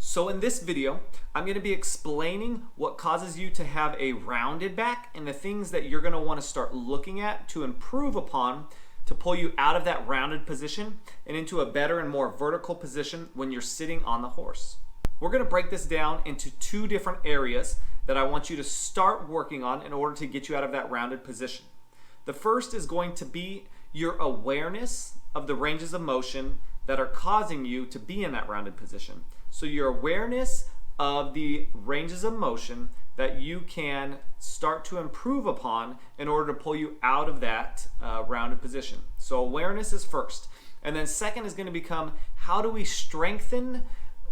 So in this video, I'm going to be explaining what causes you to have a rounded back and the things that you're going to want to start looking at to improve upon to pull you out of that rounded position and into a better and more vertical position when you're sitting on the horse. We're going to break this down into two different areas that I want you to start working on in order to get you out of that rounded position. The first is going to be your awareness of the ranges of motion that are causing you to be in that rounded position. So your awareness of the ranges of motion that you can start to improve upon in order to pull you out of that rounded position. So awareness is first. And then second is going to become, how do we strengthen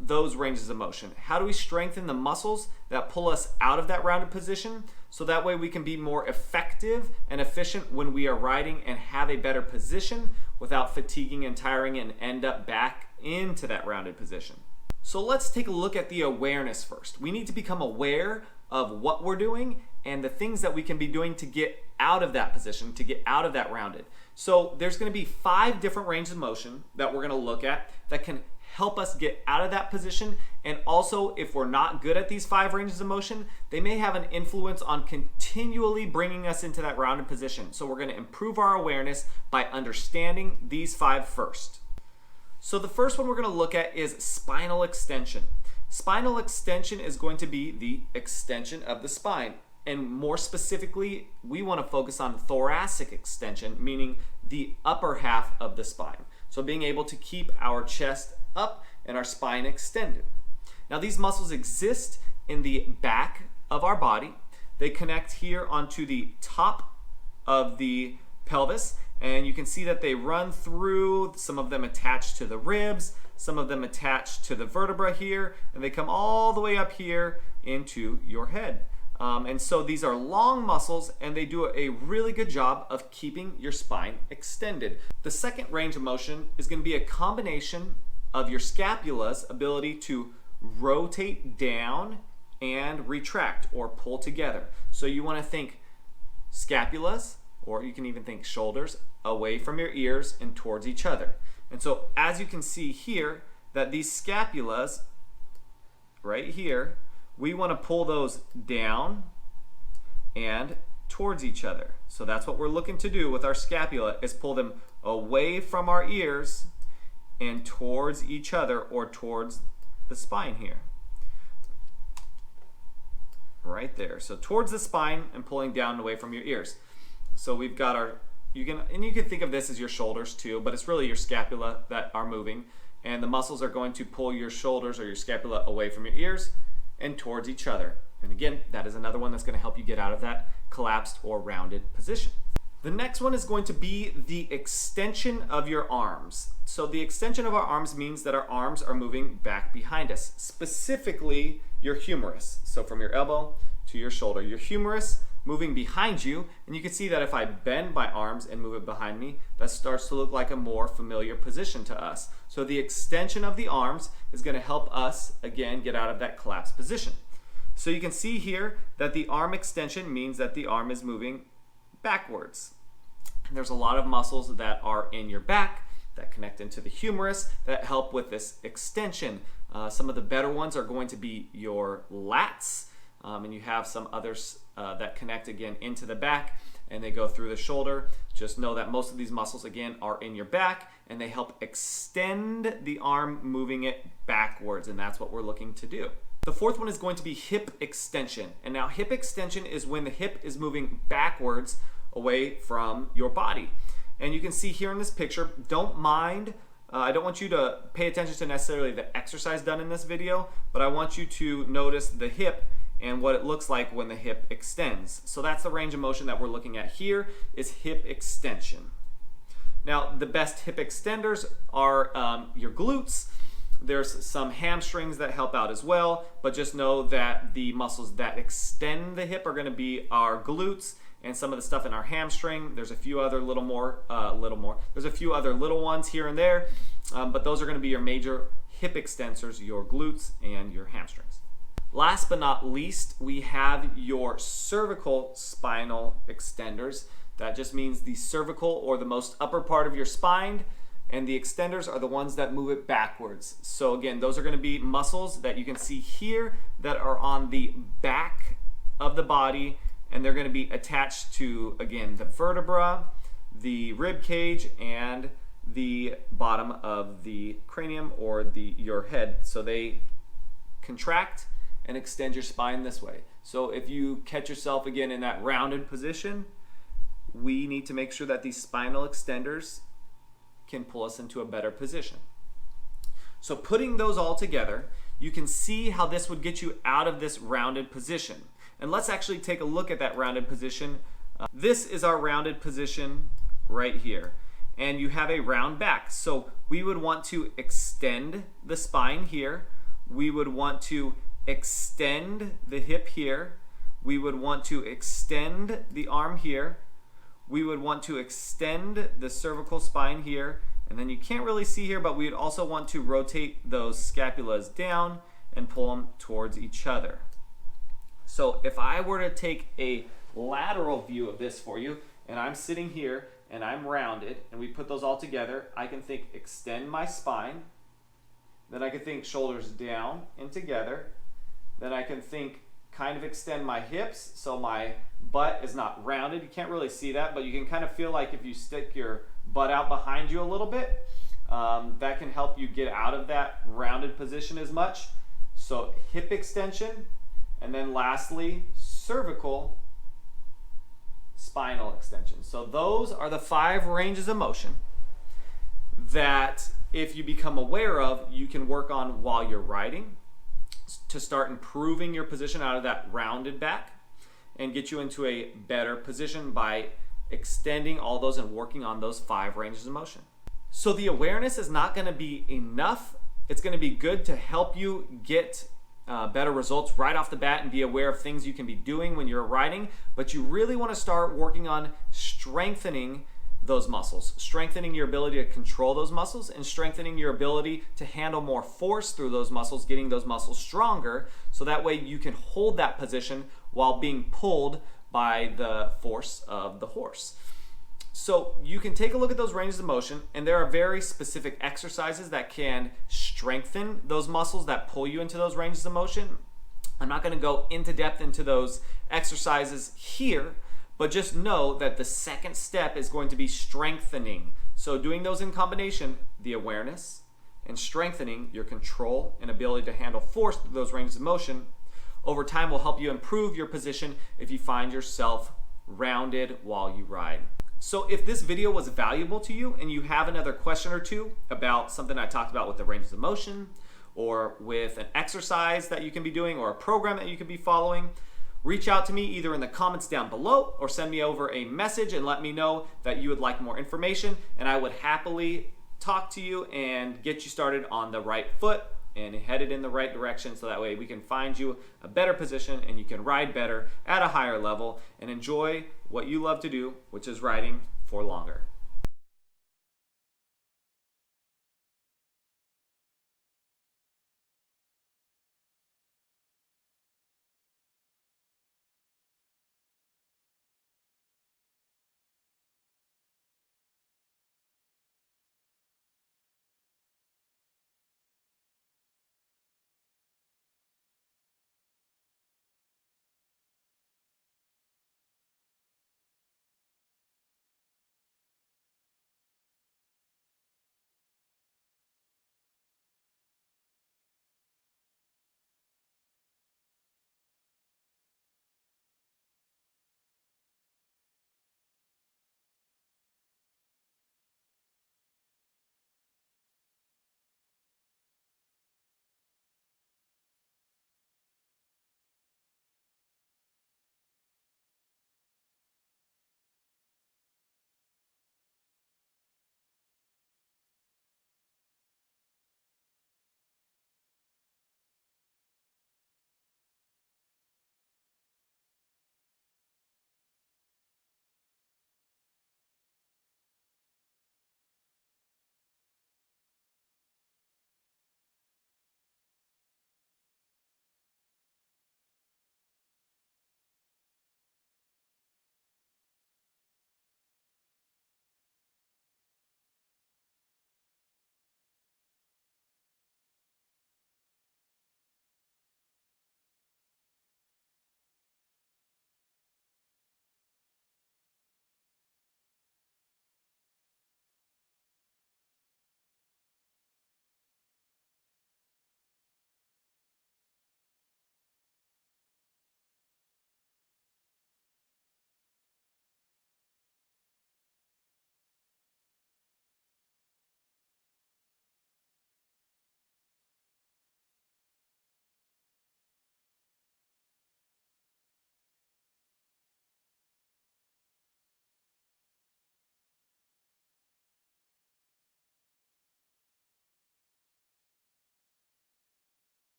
those ranges of motion? How do we strengthen the muscles that pull us out of that rounded position so that way we can be more effective and efficient when we are riding and have a better position without fatiguing and tiring and end up back into that rounded position. So let's take a look at the awareness first. We need to become aware of what we're doing and the things that we can be doing to get out of that position, to get out of that rounded. So there's going to be 5 different ranges of motion that we're going to look at that can help us get out of that position. And also, if we're not good at these 5 ranges of motion, they may have an influence on continually bringing us into that rounded position. So we're going to improve our awareness by understanding these 5 first. So the first one we're going to look at is spinal extension. Spinal extension is going to be the extension of the spine. And more specifically, we want to focus on thoracic extension, meaning the upper half of the spine. So being able to keep our chest up and our spine extended. Now these muscles exist in the back of our body. They connect here onto the top of the pelvis, and you can see that they run through, some of them attached to the ribs, some of them attached to the vertebra here, and they come all the way up here into your head. And so these are long muscles, and they do a really good job of keeping your spine extended. The second range of motion is going to be a combination of your scapula's ability to rotate down and retract or pull together. So you want to think scapulas, or you can even think shoulders, away from your ears and towards each other. And so as you can see here, that these scapulas right here, we want to pull those down and towards each other. So that's what we're looking to do with our scapula, is pull them away from our ears and towards each other, or towards the spine here. Right there. So towards the spine and pulling down and away from your ears. So we've got our, you can think of this as your shoulders too, but it's really your scapula that are moving, and the muscles are going to pull your shoulders or your scapula away from your ears and towards each other. And again, that is another one that's going to help you get out of that collapsed or rounded position. The next one is going to be the extension of your arms. So the extension of our arms means that our arms are moving back behind us, specifically your humerus. So from your elbow to your shoulder, your humerus moving behind you, and you can see that if I bend my arms and move it behind me, that starts to look like a more familiar position to us. So the extension of the arms is going to help us, again, get out of that collapsed position. So you can see here that the arm extension means that the arm is moving backwards. And there's a lot of muscles that are in your back that connect into the humerus that help with this extension. Some of the better ones are going to be your lats, and you have some others that connect again into the back, and they go through the shoulder. Just know that most of these muscles again are in your back, and they help extend the arm, moving it backwards, and that's what we're looking to do. The fourth one is going to be hip extension. And now hip extension is when the hip is moving backwards away from your body. And you can see here in this picture, don't mind, I don't want you to pay attention to necessarily the exercise done in this video, but I want you to notice the hip and what it looks like when the hip extends. So that's the range of motion that we're looking at here, is hip extension. Now the best hip extenders are your glutes. There's some hamstrings that help out as well, but just know that the muscles that extend the hip are going to be our glutes and some of the stuff in our hamstring. There's a few other There's a few other little ones here and there, but those are going to be your major hip extensors, your glutes and your hamstrings. Last but not least, we have your cervical spinal extenders. That just means the cervical or the most upper part of your spine and the extenders are the ones that move it backwards. So again, those are going to be muscles that you can see here that are on the back of the body, and they're going to be attached to, again, the vertebra, the rib cage, and the bottom of the cranium or your head. So they contract and extend your spine this way. So if you catch yourself again in that rounded position, we need to make sure that these spinal extenders can pull us into a better position. So putting those all together, you can see how this would get you out of this rounded position. And let's actually take a look at that rounded position. This is our rounded position right here. And you have a round back. So we would want to extend the spine here. We would want to extend the hip here. We would want to extend the arm here. We would want to extend the cervical spine here. And then you can't really see here, but we'd also want to rotate those scapulas down and pull them towards each other. So if I were to take a lateral view of this for you, and I'm sitting here and I'm rounded, and we put those all together, I can think extend my spine. Then I can think shoulders down and together. Then I can think kind of extend my hips so my butt is not rounded. You can't really see that, but you can kind of feel like if you stick your butt out behind you a little bit, that can help you get out of that rounded position as much. So hip extension, and then lastly, cervical spinal extension. So those are the 5 ranges of motion that if you become aware of, you can work on while you're riding to start improving your position out of that rounded back and get you into a better position by extending all those and working on those 5 ranges of motion. So the awareness is not going to be enough. It's going to be good to help you get better results right off the bat and be aware of things you can be doing when you're riding, but you really want to start working on strengthening those muscles, strengthening your ability to control those muscles, and strengthening your ability to handle more force through those muscles, getting those muscles stronger, so that way you can hold that position while being pulled by the force of the horse. So you can take a look at those ranges of motion, and there are very specific exercises that can strengthen those muscles that pull you into those ranges of motion. I'm not going to go into depth into those exercises here, but just know that the second step is going to be strengthening. So doing those in combination, the awareness and strengthening your control and ability to handle force through those ranges of motion, over time will help you improve your position if you find yourself rounded while you ride. So if this video was valuable to you and you have another question or two about something I talked about with the ranges of motion, or with an exercise that you can be doing, or a program that you can be following, reach out to me either in the comments down below or send me over a message and let me know that you would like more information, and I would happily talk to you and get you started on the right foot and headed in the right direction, so that way we can find you a better position and you can ride better at a higher level and enjoy what you love to do, which is riding for longer.